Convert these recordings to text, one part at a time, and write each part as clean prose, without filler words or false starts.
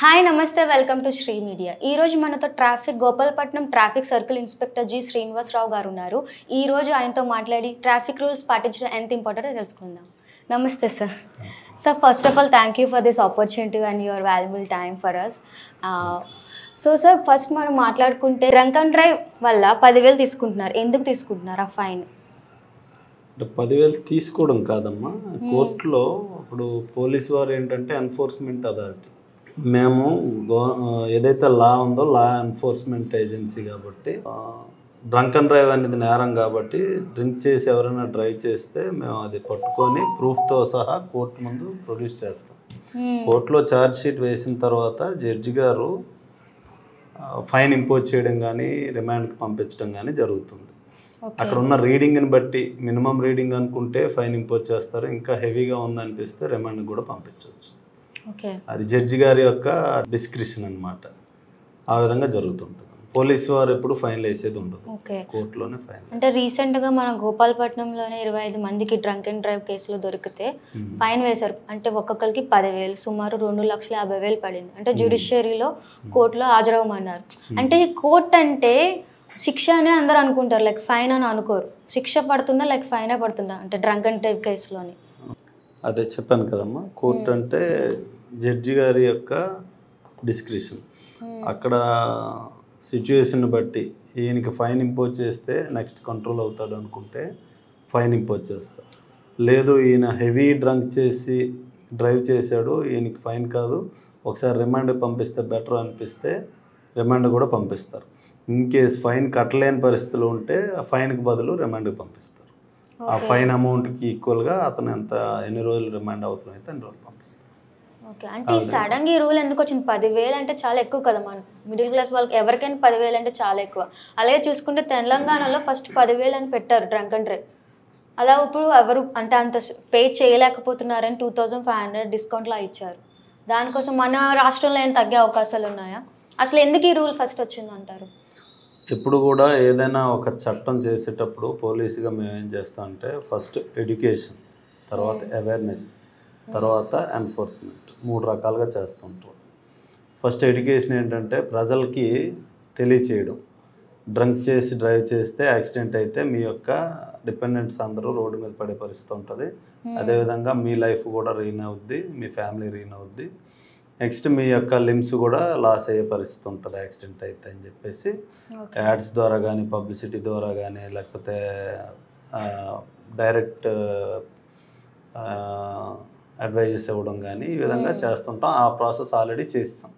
Hi నమస్తే welcome to Shri media. ఈ రోజు మనతో Gopalapatnam traffic circle inspector G Srinivasarao గారు ఉన్నారు. ఈ రోజు ఆయనతో మాట్లాడి ట్రాఫిక్ రూల్స్ పాటించడం ఎంత ఇంపార్టెంటో తెలుసుకుందాం. నమస్తే sir. Sir first of all thank you for this opportunity and your valuable time for us. So sir first మనం మాట్లాడుకుంటే డ్రంక్ అండ్ డ్రైవ్ వల్ల 10,000 తీసుకుంటున్నారు. ఎందుకు తీసుకుంటున్నారు ఆ ఫైన్? అంటే 10,000 తీసుకోవడం కాదమ్మా, కోర్టులో ఇప్పుడు పోలీసు వారు ఏంటంటే ఎన్ఫోర్స్మెంట్ అథారిటీ. మేము ఏదైతే లా ఉందో లా ఎన్ఫోర్స్మెంట్ ఏజెన్సీ కాబట్టి డ్రంక్ అండ్ డ్రైవ్ అనేది నేరం కాబట్టి డ్రింక్ చేసి ఎవరైనా డ్రైవ్ చేస్తే మేము అది పట్టుకొని ప్రూఫ్తో సహా కోర్టు ముందు ప్రొడ్యూస్ చేస్తాం. కోర్టులో ఛార్జ్ షీట్ వేసిన తర్వాత జడ్జి గారు ఫైన్ ఇంపోజ్ చేయడం కానీ రిమాండ్కి పంపించడం కానీ జరుగుతుంది. అక్కడ ఉన్న రీడింగ్ని బట్టి మినిమం రీడింగ్ అనుకుంటే ఫైన్ ఇంపోజ్ చేస్తారు, ఇంకా హెవీగా ఉందనిపిస్తే రిమాండ్కి కూడా పంపించవచ్చు. అది జడ్జి గారి యొక్క డిస్క్రిప్షన్ అన్నమాట. ఆ విధంగా జరుగుతుంటుంది. పోలీసు వారు ఎప్పుడు ఫైన్లు వేసేది ఉండదు, కోర్టులోనే ఫైన్. అంటే రీసెంట్గా మన గోపాలపట్నంలోనే 25 మందికి డ్రంక్ అండ్ డ్రైవ్ కేసులో దొరికితే ఫైన్ వేశారు. అంటే ఒక్కొక్కరికి 10,000, సుమారు 2,50,000 పడింది. అంటే జ్యుడిషియరీలో కోర్టులో హాజరవ్వమన్నారు. అంటే కోర్టు అంటే శిక్ష అనే అందరూ అనుకుంటారు, లైక్ ఫైన్ అని అనుకోరు. శిక్ష పడుతుందా లైక్ ఫైనే పడుతుందా అంటే డ్రంక్ అండ్ డ్రైవ్ కేసులోని? అదే చెప్పాను కదమ్మా, కోర్టు అంటే జడ్జి గారి యొక్క డిస్క్రిప్షన్. అక్కడ సిచ్యువేషన్ బట్టి ఈయనకి ఫైన్ ఇంపోజ్ చేస్తే నెక్స్ట్ కంట్రోల్ అవుతాడు అనుకుంటే ఫైన్ ఇంపోజ్ చేస్తారు. లేదు ఈయన హెవీ డ్రంక్ చేసి డ్రైవ్ చేశాడు, ఈయనకి ఫైన్ కాదు, ఒకసారి రిమాండ్ పంపిస్తే బెటర్ అనిపిస్తే రిమాండ్ కూడా పంపిస్తారు. ఇన్ కేస్ ఫైన్ కట్టలేని పరిస్థితులు ఉంటే ఫైన్కి బదులు రిమాండ్కి పంపిస్తారు. ఆ ఫైన్ అమౌంట్కి ఈక్వల్గా అతను ఎన్ని రోజులు రిమాండ్ అవసరం అయితే అన్ని రోజులు పంపిస్తారు. ఓకే. అంటే ఈ సడన్గా ఈ రూల్ ఎందుకు వచ్చింది? 10,000 అంటే చాలా ఎక్కువ కదా, మన మిడిల్ క్లాస్ వాళ్ళకి ఎవరికైనా 10,000 అంటే చాలా ఎక్కువ. అలాగే చూసుకుంటే తెలంగాణలో ఫస్ట్ 10,000 అని పెట్టారు డ్రంక్ అండ్ డ్రైవ్. అలా ఇప్పుడు ఎవరు అంటే అంత పే చేయలేకపోతున్నారని 2,500 డిస్కౌంట్లా ఇచ్చారు. దానికోసం మన రాష్ట్రంలో ఏమైనా తగ్గే అవకాశాలు ఉన్నాయా? అసలు ఎందుకు ఈ రూల్ ఫస్ట్ వచ్చింది అంటారు? ఎప్పుడు కూడా ఏదైనా ఒక చట్టం చేసేటప్పుడు పోలీసుగా మేము ఏం చేస్తామంటే ఫస్ట్ ఎడ్యుకేషన్, తర్వాత అవేర్నెస్, తర్వాత ఎన్ఫోర్స్మెంట్, 3 రకాలుగా చేస్తుంటాం. ఫస్ట్ ఎడ్యుకేషన్ ఏంటంటే ప్రజలకి తెలియచేయడం. డ్రంక్ చేసి డ్రైవ్ చేస్తే యాక్సిడెంట్ అయితే మీ యొక్క డిపెండెంట్స్ అందరూ రోడ్డు మీద పడే పరిస్థితి ఉంటుంది. అదేవిధంగా మీ లైఫ్ కూడా రీన్ అవుద్ది, మీ ఫ్యామిలీ రీన్ అవుద్ది, నెక్స్ట్ మీ యొక్క లిమ్స్ కూడా లాస్ అయ్యే పరిస్థితి ఉంటుంది యాక్సిడెంట్ అయితే అని చెప్పేసి యాడ్స్ ద్వారా కానీ పబ్లిసిటీ ద్వారా కానీ లేకపోతే డైరెక్ట్ అడ్వైజెస్ ఇవ్వడం కానీ ఈ విధంగా చేస్తుంటాం. ఆ ప్రాసెస్ ఆల్రెడీ చేస్తాం.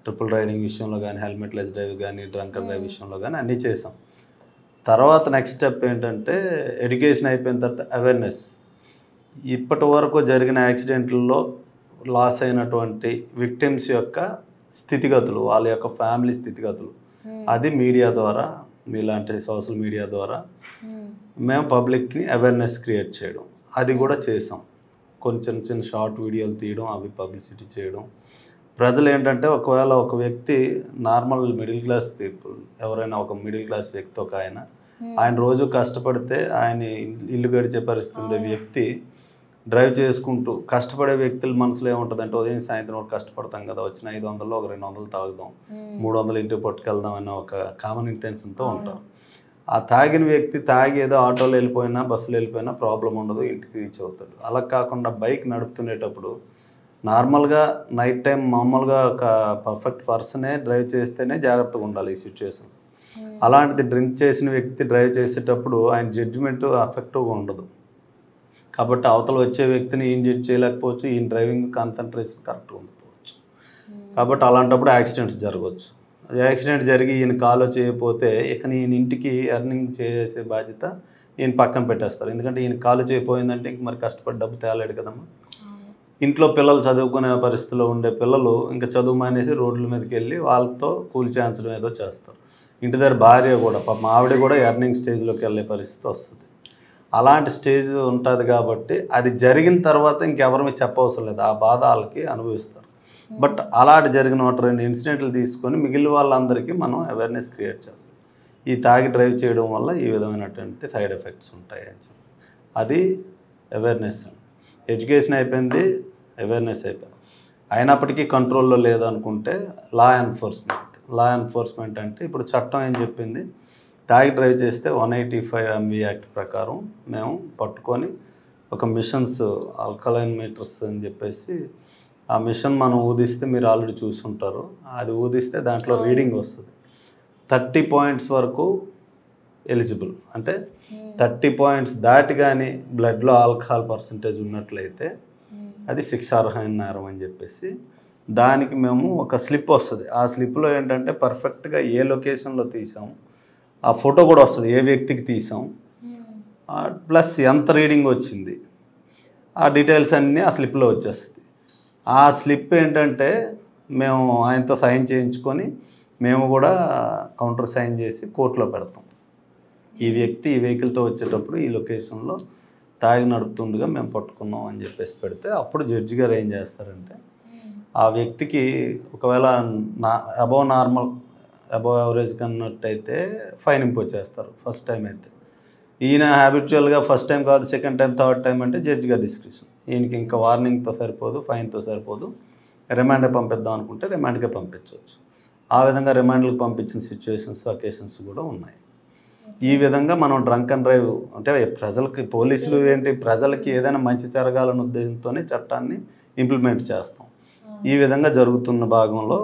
ట్రిపుల్ రైడింగ్ విషయంలో కానీ, హెల్మెట్ లెస్ డ్రైవ్ కానీ, డ్రంక్ అండ్ డ్రైవ్ విషయంలో కానీ అన్నీ చేసాం. తర్వాత నెక్స్ట్ స్టెప్ ఏంటంటే ఎడ్యుకేషన్ అయిపోయిన తర్వాత అవేర్నెస్. ఇప్పటి వరకు జరిగిన యాక్సిడెంట్లలో లాస్ అయినటువంటి విక్టిమ్స్ యొక్క స్థితిగతులు, వాళ్ళ యొక్క ఫ్యామిలీ స్థితిగతులు, అది మీడియా ద్వారా, మీలాంటి సోషల్ మీడియా ద్వారా మేము పబ్లిక్ని అవేర్నెస్ క్రియేట్ చేయడం అది కూడా చేసాం. కొంచెం చిన్న షార్ట్ వీడియోలు తీయడం, అవి పబ్లిసిటీ చేయడం. ప్రజలు ఏంటంటే ఒకవేళ ఒక వ్యక్తి నార్మల్ మిడిల్ క్లాస్ పీపుల్, ఎవరైనా ఒక మిడిల్ క్లాస్ వ్యక్తి, ఒక ఆయన రోజు కష్టపడితే ఆయన ఇల్లు గడిచే పరిస్థితి ఉండే వ్యక్తి డ్రైవ్ చేసుకుంటూ కష్టపడే వ్యక్తుల మనసులో ఏముంటుందంటే ఉదయం సాయంత్రం వరకు కష్టపడతాం కదా, వచ్చిన 500లో ఒక 200 తాగుదాం, 300 ఇంటికి పట్టుకెళ్దాం అన్న ఒక కామన్ ఇంటెన్షన్తో ఉంటాం. ఆ తాగిన వ్యక్తి తాగి ఏదో ఆటోలో వెళ్ళిపోయినా బస్సులో వెళ్ళిపోయినా ప్రాబ్లం ఉండదు, ఇంటికి రీచ్ అవుతాడు. అలా కాకుండా బైక్ నడుపుతునేటప్పుడు నార్మల్గా నైట్ టైం మామూలుగా ఒక పర్ఫెక్ట్ పర్సనే డ్రైవ్ చేస్తేనే జాగ్రత్తగా ఉండాలి ఈ సిచ్యువేషన్. అలాంటిది డ్రింక్ చేసిన వ్యక్తి డ్రైవ్ చేసేటప్పుడు ఆయన జడ్జిమెంట్ ఎఫెక్టివ్గా ఉండదు. కాబట్టి అవతల వచ్చే వ్యక్తిని ఈయన జడ్జ్ చేయలేకపోవచ్చు, ఈయన డ్రైవింగ్ కాన్సన్ట్రేషన్ కరెక్ట్గా ఉండకపోవచ్చు. కాబట్టి అలాంటప్పుడు యాక్సిడెంట్స్ జరగవచ్చు. యాక్సిడెంట్ జరిగి ఈయన కాలో చేయకపోతే ఇక ఈయన ఇంటికి ఎర్నింగ్ చేసే బాధ్యత ఈయన పక్కన పెట్టేస్తారు. ఎందుకంటే ఈయన కాలు చేయకపోయిందంటే ఇంక మరి కష్టపడి డబ్బు తేలేడు కదమ్మా. ఇంట్లో పిల్లలు చదువుకునే పరిస్థితిలో ఉండే పిల్లలు ఇంకా చదువు మానేసి రోడ్ల మీదకి వెళ్ళి వాళ్ళతో కూలి చేయించడం ఏదో చేస్తారు. ఇంటి దగ్గర భార్య కూడా పాపం ఆవిడ కూడా ఎర్నింగ్ స్టేజ్లోకి వెళ్ళే పరిస్థితి వస్తుంది. అలాంటి స్టేజ్ ఉంటుంది కాబట్టి అది జరిగిన తర్వాత ఇంకెవరి మీద చెప్పవసరం లేదు, ఆ బాధ వాళ్ళకి అనుభవిస్తారు. బట్ అలాంటి జరిగిన 1-2 ఇన్సిడెంట్లు తీసుకొని మిగిలిన వాళ్ళందరికీ మనం అవేర్నెస్ క్రియేట్ చేస్తాం. ఈ తాగి డ్రైవ్ చేయడం వల్ల ఈ విధమైనటువంటి సైడ్ ఎఫెక్ట్స్ ఉంటాయి అని చెప్పి అది అవేర్నెస్. ఎడ్యుకేషన్ అయిపోయింది, అవేర్నెస్ అయిపోయింది. అయినప్పటికీ కంట్రోల్లో లేదనుకుంటే లా ఎన్ఫోర్స్మెంట్ అంటే ఇప్పుడు చట్టం ఏం చెప్పింది, తాగి డ్రైవ్ చేస్తే 185 MV యాక్ట్ ప్రకారం మేము పట్టుకొని ఒక మిషన్స్ ఆల్కలైన్ మీటర్స్ అని చెప్పేసి ఆ మిషన్ మనం ఊదిస్తే మీరు ఆల్రెడీ చూసుంటారు, అది ఊదిస్తే దాంట్లో రీడింగ్ వస్తుంది. 30 పాయింట్స్ వరకు ఎలిజిబుల్, అంటే 30 పాయింట్స్ దాటి కానీ బ్లడ్లో ఆల్కహాల్ పర్సంటేజ్ ఉన్నట్లయితే అది శిక్షార్హమైన నేరం అని చెప్పేసి దానికి మేము ఒక స్లిప్ వస్తుంది. ఆ స్లిప్లో ఏంటంటే పర్ఫెక్ట్గా ఏ లొకేషన్లో తీసాం, ఆ ఫోటో కూడా వస్తుంది, ఏ వ్యక్తికి తీసాం, ప్లస్ ఎంత రీడింగ్ వచ్చింది, ఆ డీటెయిల్స్ అన్నీ ఆ స్లిప్లో వచ్చేస్తుంది. ఆ స్లిప్ ఏంటంటే మేము ఆయనతో సైన్ చేయించుకొని మేము కూడా కౌంటర్ సైన్ చేసి కోర్టులో పెడతాం. ఈ వ్యక్తి ఈ వెహికల్తో వచ్చేటప్పుడు ఈ లొకేషన్లో తాగి నడుపుతుండగా మేము పట్టుకున్నాం అని చెప్పేసి పెడితే అప్పుడు జడ్జి గారు ఏం చేస్తారంటే ఆ వ్యక్తికి ఒకవేళ అబవ్ యావరేజ్ కన్నట్టయితే ఫైన్ ఇంపోజ్ చేస్తారు ఫస్ట్ టైం అయితే. ఈయన హ్యాబిచువల్గా ఫస్ట్ టైం కాదు, సెకండ్ టైం, థర్డ్ టైం అంటే జడ్జి గారి డిస్క్రిప్షన్. ఈయనకి ఇంకా వార్నింగ్తో సరిపోదు, ఫైన్తో సరిపోదు, రిమాండ్కి పంపిద్దాం అనుకుంటే రిమాండ్కే పంపించవచ్చు. ఆ విధంగా రిమాండ్లకు పంపించిన సిచ్యువేషన్స్, అకేషన్స్ కూడా ఉన్నాయి. ఈ విధంగా మనం డ్రంక్ అండ్ డ్రైవ్ అంటే ప్రజలకి, పోలీసులు ఏంటి, ప్రజలకి ఏదైనా మంచి జరగాలన్న ఉద్దేశంతోనే చట్టాన్ని ఇంప్లిమెంట్ చేస్తాం. ఈ విధంగా జరుగుతున్న భాగంలో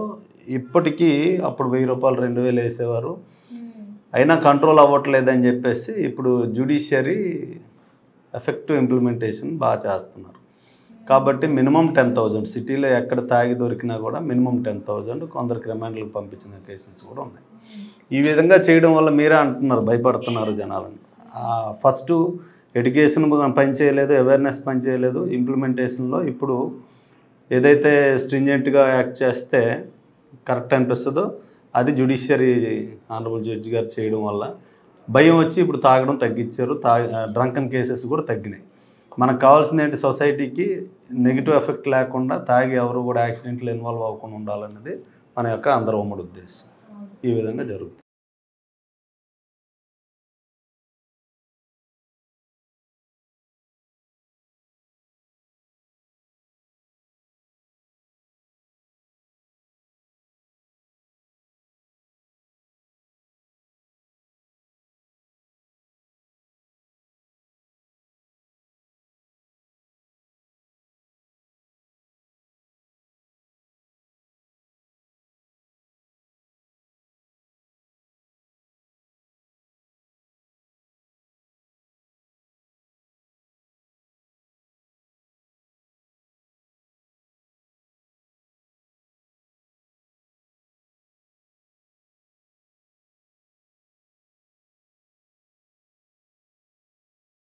ఇప్పటికీ అప్పుడు 1000 రూపాయలు 2000 వేసేవారు, అయినా కంట్రోల్ అవ్వట్లేదని చెప్పేసి ఇప్పుడు జ్యుడిషియరీ ఎఫెక్టివ్ ఇంప్లిమెంటేషన్ బాగా చేస్తున్నారు. కాబట్టి మినిమం 10,000, సిటీలో ఎక్కడ తాగి దొరికినా కూడా మినిమం 10,000, కొందరికి రిమాండ్లకు పంపించిన కేసెస్ కూడా ఉన్నాయి. ఈ విధంగా చేయడం వల్ల మీరే అంటున్నారు, భయపడుతున్నారు జనాలను. ఫస్ట్ ఎడ్యుకేషన్ పని చేయలేదు, అవేర్నెస్ పని చేయలేదు, ఇంప్లిమెంటేషన్లో ఇప్పుడు ఏదైతే స్ట్రింజెంట్గా యాక్ట్ చేస్తే కరెక్ట్ అనిపిస్తుందో అది జ్యుడిషియరీ ఆనరబుల్ జడ్జి గారు చేయడం వల్ల భయం వచ్చి ఇప్పుడు తాగడం తగ్గించారు. డ్రంకన్ కేసెస్ కూడా తగ్గినాయి. మనకు కావాల్సింది ఏంటి, సొసైటీకి నెగిటివ్ ఎఫెక్ట్ లేకుండా తాగి ఎవరు కూడా యాక్సిడెంట్లు ఇన్వాల్వ్ అవ్వకుండా ఉండాలన్నది మన యొక్క అందరి ఉమ్మడి ఉద్దేశం. ఈ విధంగా జరుగుతుంది.